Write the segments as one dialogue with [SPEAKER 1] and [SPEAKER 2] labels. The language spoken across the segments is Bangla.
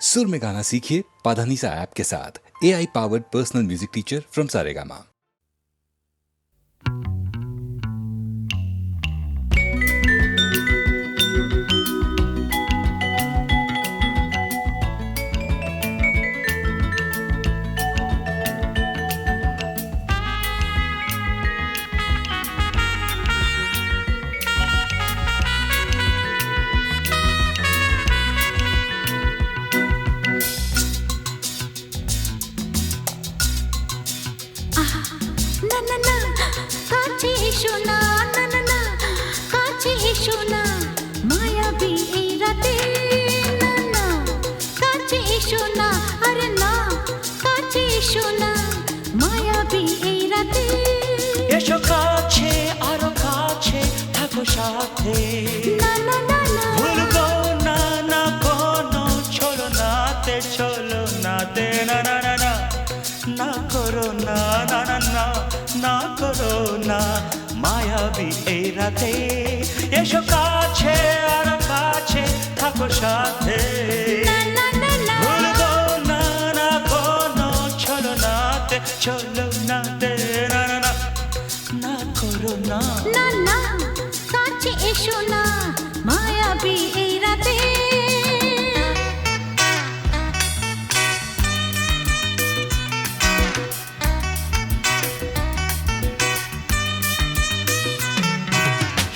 [SPEAKER 1] सुर में गाना सीखिए पाधानीसा ऐप के साथ। AI powered personal music teacher from Saregama.
[SPEAKER 2] এসো কাছে আরো কাছে থাকো সাথে ভুলবো না না কোনো চলো নাতে না না না না না করো না না না না না করো না মায়াবী এই রাতে এসো কাছে আরো কাছে থাকো সাথে ভুলবো না না কোনো চলো নাতে না না না না করো না
[SPEAKER 3] না না কাছে এসো না মায়াবী এই রাতে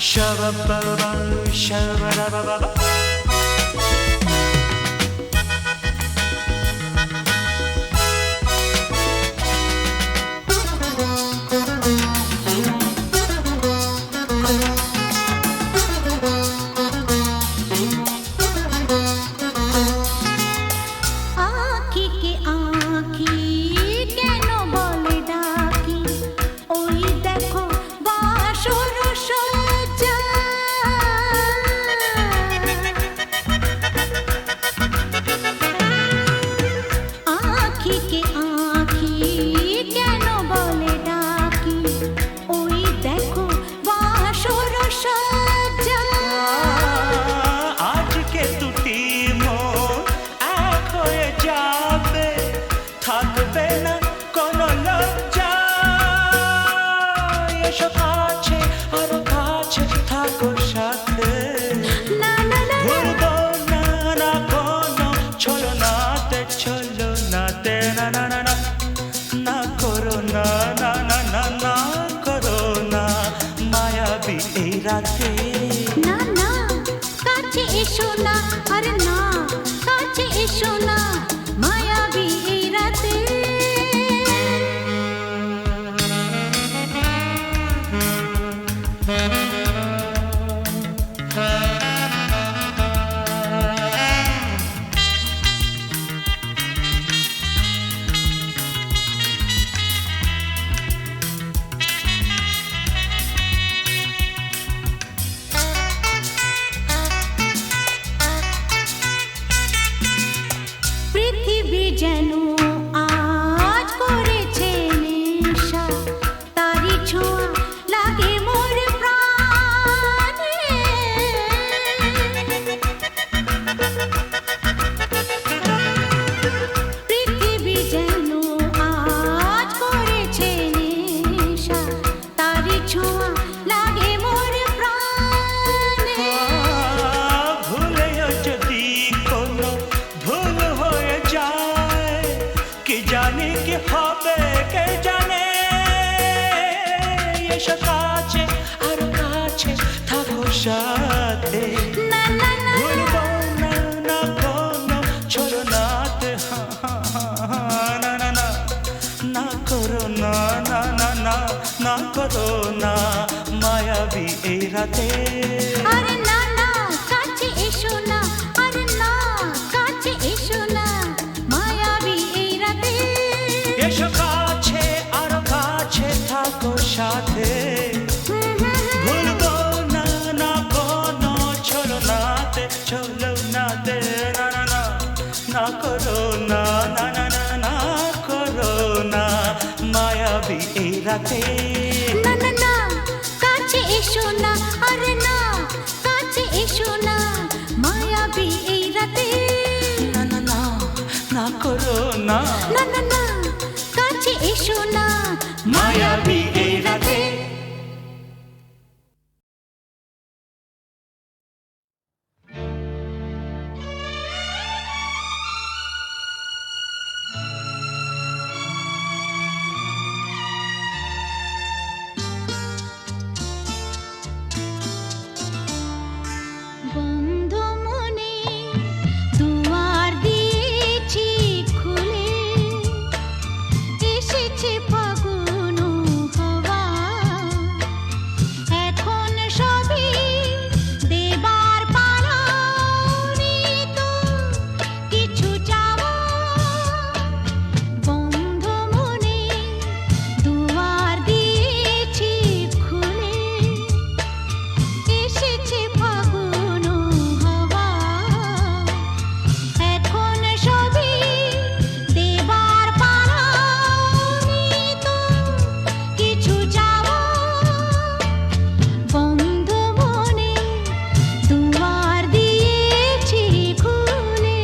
[SPEAKER 2] Shabba-ba-ba, shabba-da-ba-ba-ba.
[SPEAKER 3] না না কাছে এসো না আরে না কাছে এসো না মায়াবী এই রাতে যেন আজ করেছে নেশা তারি ছোঁয়া লাগে মোর প্রাণে পৃথিবী যেন আজ করেছে নেশা তারি ছোঁয়া লাগে মোর প্রাণে
[SPEAKER 2] ভুলেও যদি কোনো ভুল হয়ে যায় কি জানি কি হবে কে জানে এসো কাছে আরো কাছে থাকো সাথে ভুলবো না না কোনো চলো নাতে না না না না করো না না না না না করো না মায়াবী এই রাতে
[SPEAKER 3] আরে না না কাছে এসো না আরে না কাছে এসো না মায়াবী এই রাতে
[SPEAKER 2] এসো কাছে আরো কাছে থাকো সাথে ভুলবো না না কোনো চলো নাতে না না না না করো না না না না না করো না মায়াবী এই রাতে
[SPEAKER 3] না না না কাছে এসো না আরে না কাছে এসো না মায়াবী এই রাতে
[SPEAKER 2] না না না করো না
[SPEAKER 3] না না না কাছে এসো না
[SPEAKER 2] মায়াবী এই রাতে
[SPEAKER 3] বন্ধ মনে দুয়ার দিয়েছি খুলে এসেছে ফাগুন হাওয়া এখন সবই দেবার পালা তো কিছু চাওয়া বন্ধ মনে দুয়ার দিয়েছি খুলে এসেছে ফাগুন হাওয়া এখন সবই দেবার পালা তো কিছু যাওয়া বন্ধ মনে দুয়ার দিয়েছি খুলে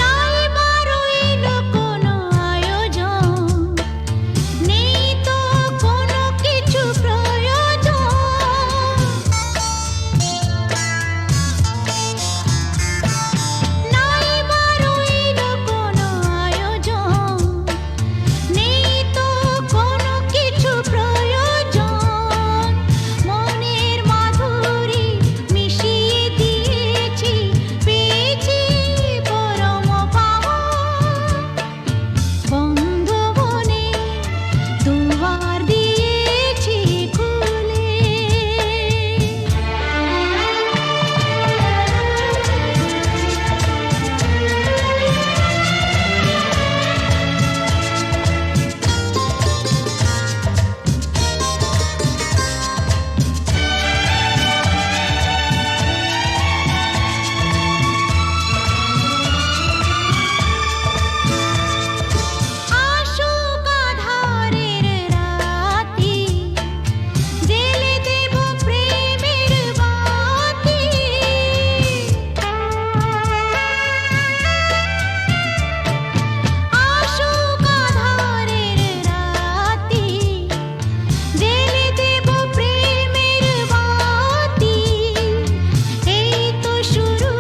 [SPEAKER 3] নাই বারইল কোনো আয়োজন নেই তো কোনো কিছু প্রয়োজন নাই বারইল কোনো আয়োজন নেই তো কোনো কিছু প্রয়োজন মনের মাধুরী মিশিয়ে দিয়েছি পেয়েছি পরম পাওয়া বন্ধ মনে দুয়ার দিয়েছি খুলে আসুক আধারের রাতি জেলে দেব প্রেমের বাতি আসুক আধারের রাতি জেলে দেব প্রেমের বাতি এই তো শুরু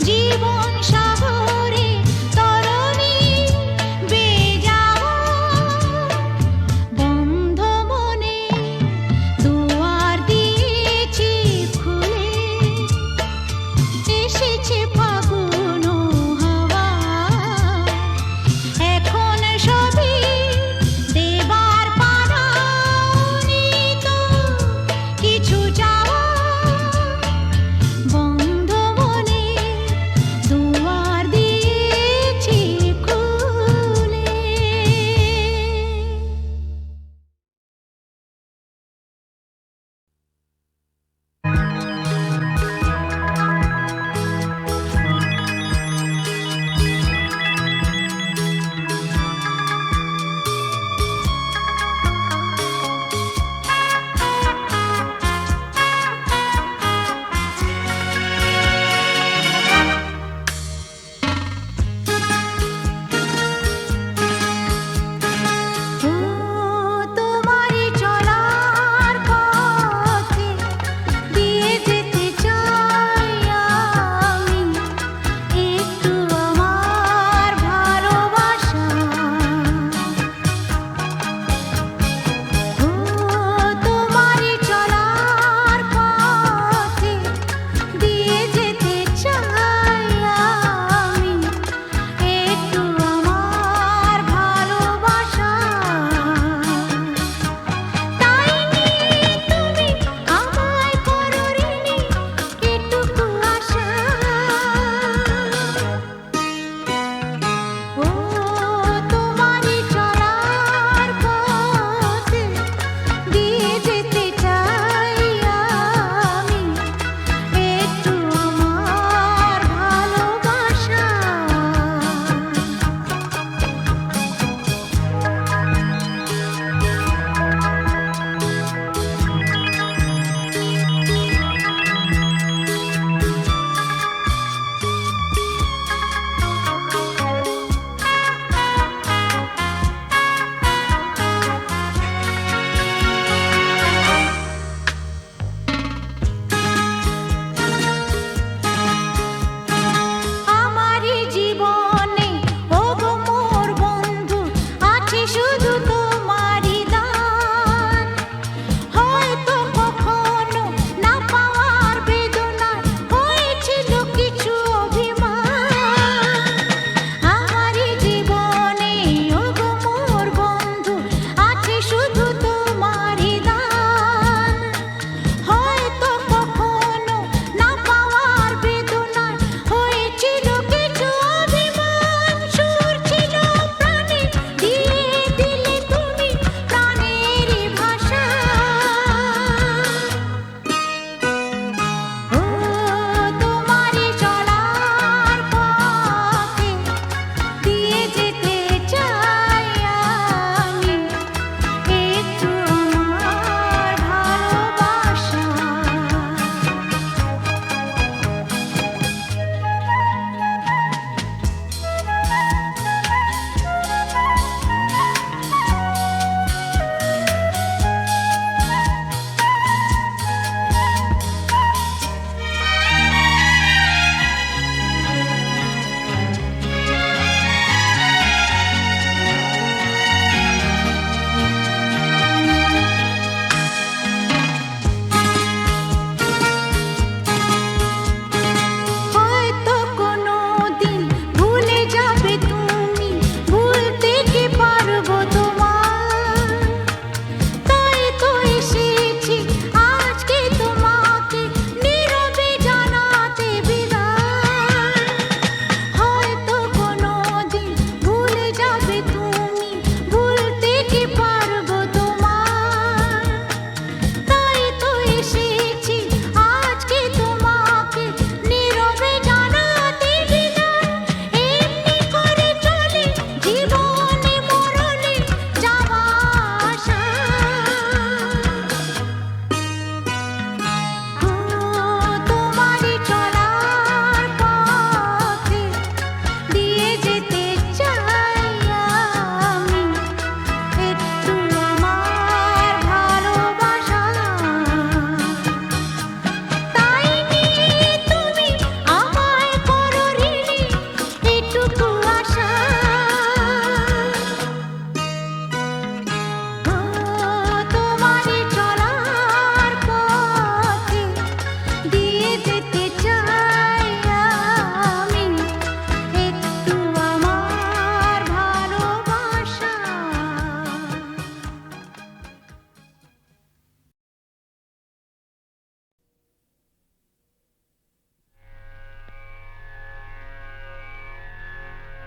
[SPEAKER 3] জীবন সাগরে তরণী বেজাওয়া বন্ধ মনে দুয়ার দিয়েছি খুলে এসেছে ফাগুন হাওয়া এখন সবই দেবার পালা তো কিছু যাওয়া বন্ধ মনে দুয়ার দিয়েছি খুলে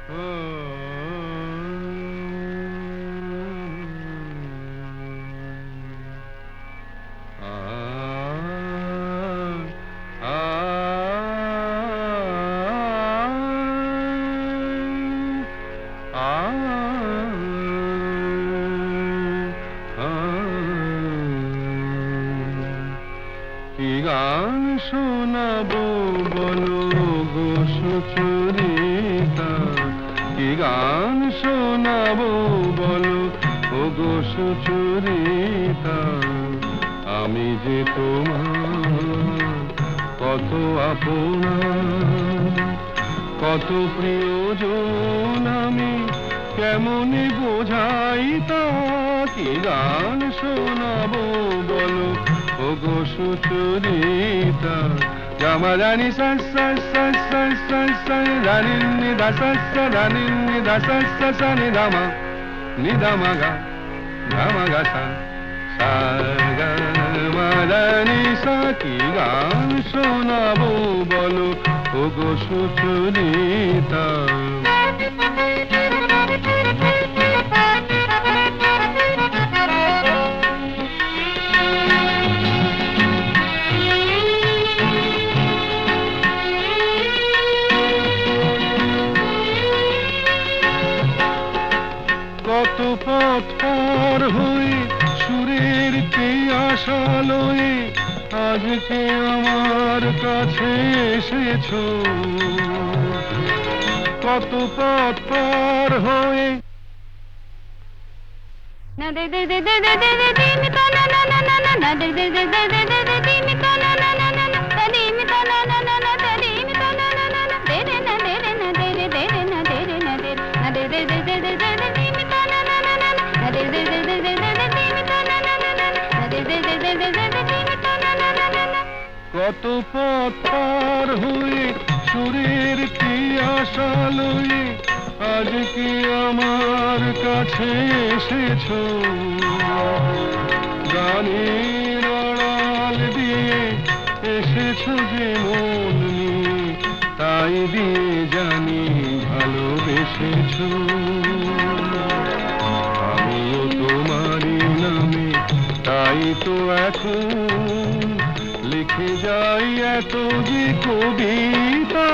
[SPEAKER 4] কি গান শোনাবো বলো গো সুচরিতা, কি গান শোনাবো বলো ও গো সুচরিতা, আমি যে তোমার কত আপনা, কত প্রিয়জন আমি কেমনে বোঝাই তা, কি গান শোনাবো বলো ও গো সুচরিতা। গামারানি সা সা সা সা সা সা রানি নি দা সা সা রানি নি দা সা সা সা নি দা মা গা সা সা গা মা রানি সা, কি গান শোনাবো বলো ও গো সুচরিতা। কত পথ পার হয়ে সুরের আশা লয়ে আজকে আমার কাছে এসেছো, কত পথ পার হয়ে
[SPEAKER 3] না দে দে দে দে দে দে দে দে মি তা না না না না না দে দে দে দে দে দে দে দে মি তা না না না না না দে মি তা না না না না দে মি তা না না না না দে রে না দে রে না দে রে দে রে না দে রে না দে না দে দে দে দে দে দে দে মি তা না না না না না দে দে দে দে দে দে দে মি তা না না না না না দে দে দে দে দে দে দে মি তা না না না না।
[SPEAKER 4] কত পথ পার হয়ে সুরের আশা লয়ে আজকে আমার কাছে এসেছো, গানের আড়াল দিয়ে এসেছো যে মন নিয়ে, তাই দিয়ে জানি ভালোবেসেছো। আমিও তোমারই নামে তাই তো এখন লিখে যাই এত যে কবিতা,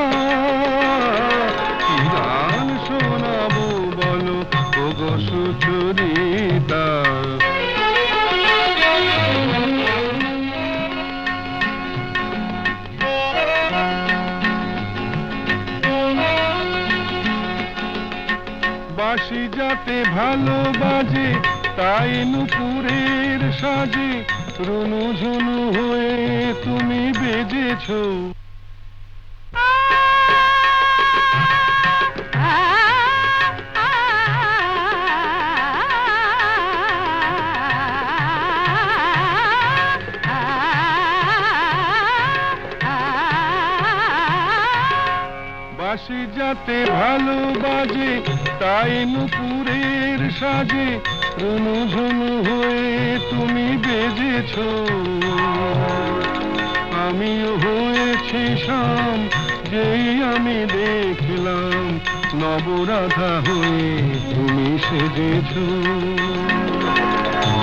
[SPEAKER 4] কি গান শোনাবো বলো ও গো সুচরিতা। বাঁশি যাতে ভালো বাজে তাই নুপুরের সাজে রুনু ঝুনু হয়ে তুমি বেজেছো, বাঁশি যাতে ভালো বাজে তাই নুপুরের সাজে রুনু ঝুনু হয়ে তুমি বেজেছো, আমিও হয়েছি শাম যেই আমি দেখলাম নবরাধা হয়ে তুমি সেজেছো।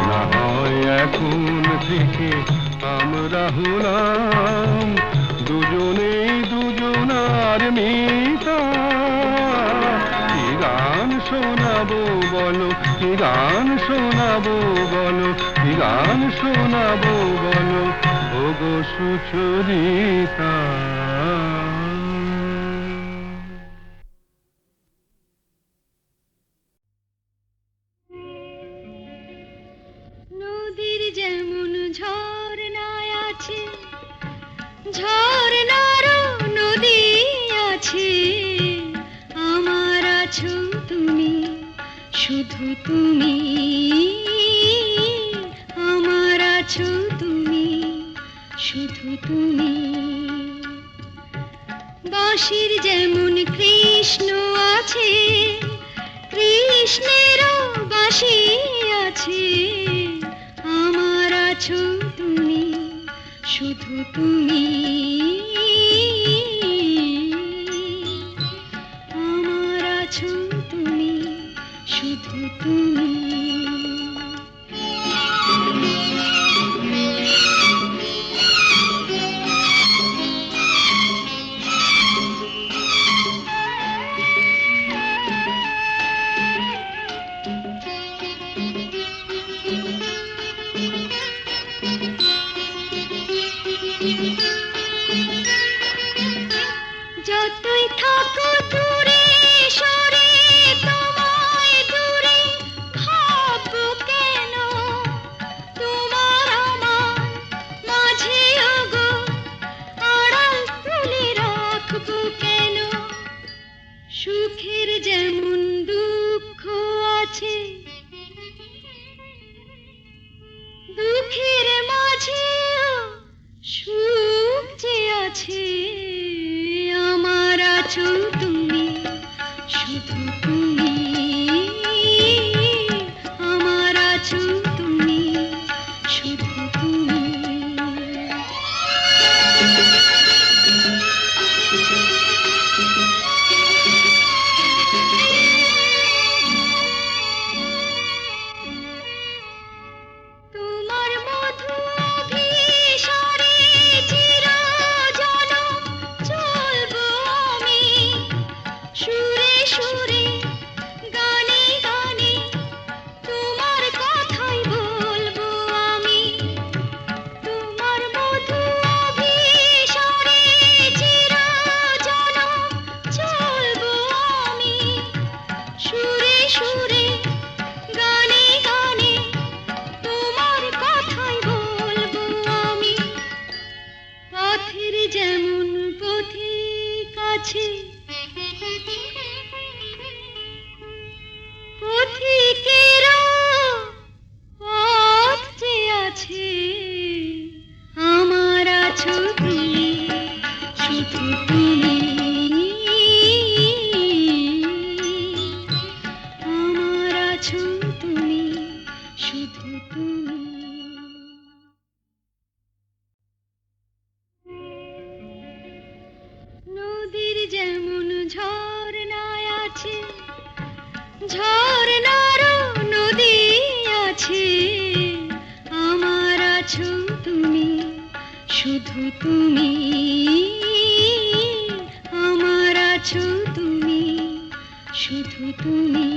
[SPEAKER 4] না হয় এখন থেকে আমরা হলাম দুজনেই দুজনার মিতা, কি গান শোনাবো বলো, কি গান শোনাবো বলো, কি গান শোনাবো বলো ও গো সুচরিতা।
[SPEAKER 3] নদীর যেমন ঝর্ণায় আছে, ঝর্ণারও নদী আছে, আমার আছো তুমি, শুধু তুমি, আমার আছো তুমি, শুধু তুমি। বাঁশির যেমন কৃষ্ণ আছে, কৃষ্ণেরও বাঁশি আছে, আমার আছো তুমি, শুধু তুমি, আমার আছো যতই থাকো দূরে সরে তোমায় দূরে ভাববো কেন তোমার আমার মাঝে ওগো আড়াল তুলে রাখবো কেন সুখের যেমন দুঃখ আছে দুঃখের মাঝেও সুখ যে আছে আমার আছো তুমি শুধু তুমি আমার আছো তুমি শুধু তুমি তোমার মধু অভিসারে চিরজনম চলবো আমি সুরে সুরে গানে গানে তোমার কথাই বলবো আমি তোমার মধু অভিসারে চিরজনম চলবো আমি সুরে সুরে গানে গানে তোমার কথাই বলবো আমি পথের যেমন পথিক আছে পথিকেরও পথ যে আছে আমার আছো তুমি শুধু তুমি আমার আছো তুমি শুধু তুমি নদীর যেমন ঝর্ণায় আছে ঝর্ণারও নদী আছে আমার আছো তুমি শুধু তুমি আমার আছো তুমি শুধু তুমি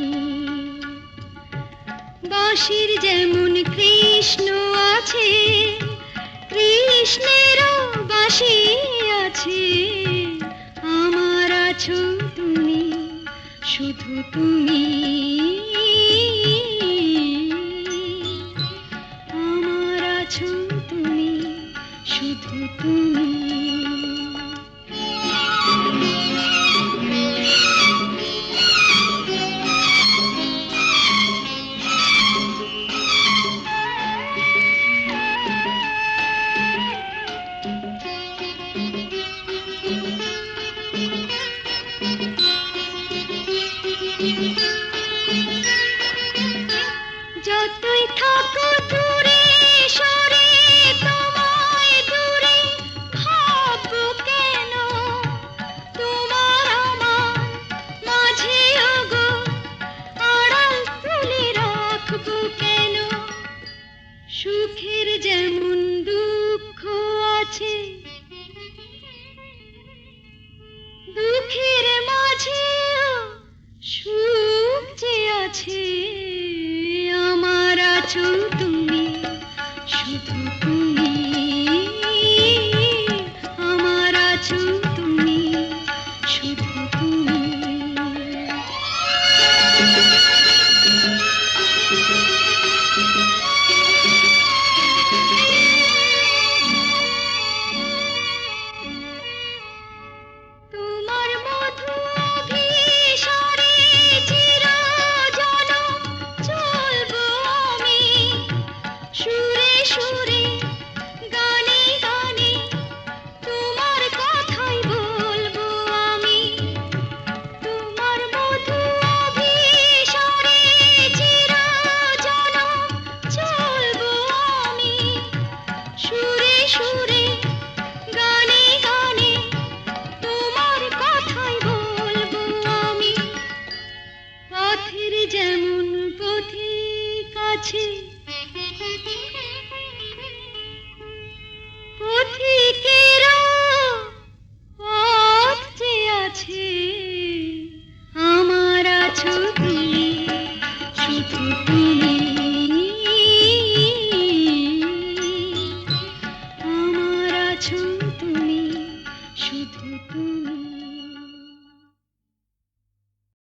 [SPEAKER 3] বাঁশির যেমন কৃষ্ণ আছে কৃষ্ণেরও বাঁশি আছে আমার আছো তুমি শুধু তুমি আমার আছো তুমি শুধু তুমি যতই থাকো দূরে সরে তোমায় দূরে ভাববো কেন তোমার আমার মাঝে ওগো আড়াল তুলে রাখবো কেন সুখের যেমন দুঃখ আছে দুঃখের মাঝেও সুখ যে আছে আমার আছো তুমি শুধু তুমি আমার আছো তুমি শুধু তুমি তোমার মধু অভিসারে চিরজনম চলবো আমি সুরে সুরে গানে গানে তোমার কথাই বলবো আমি তোমার মধু অভিসারে চিরজনম চলবো আমি সুরে সুরে গানে গানে তোমার কথাই বলবো আমি পথের যেমন পথিক আছে পথিকেরও পথ যে আছে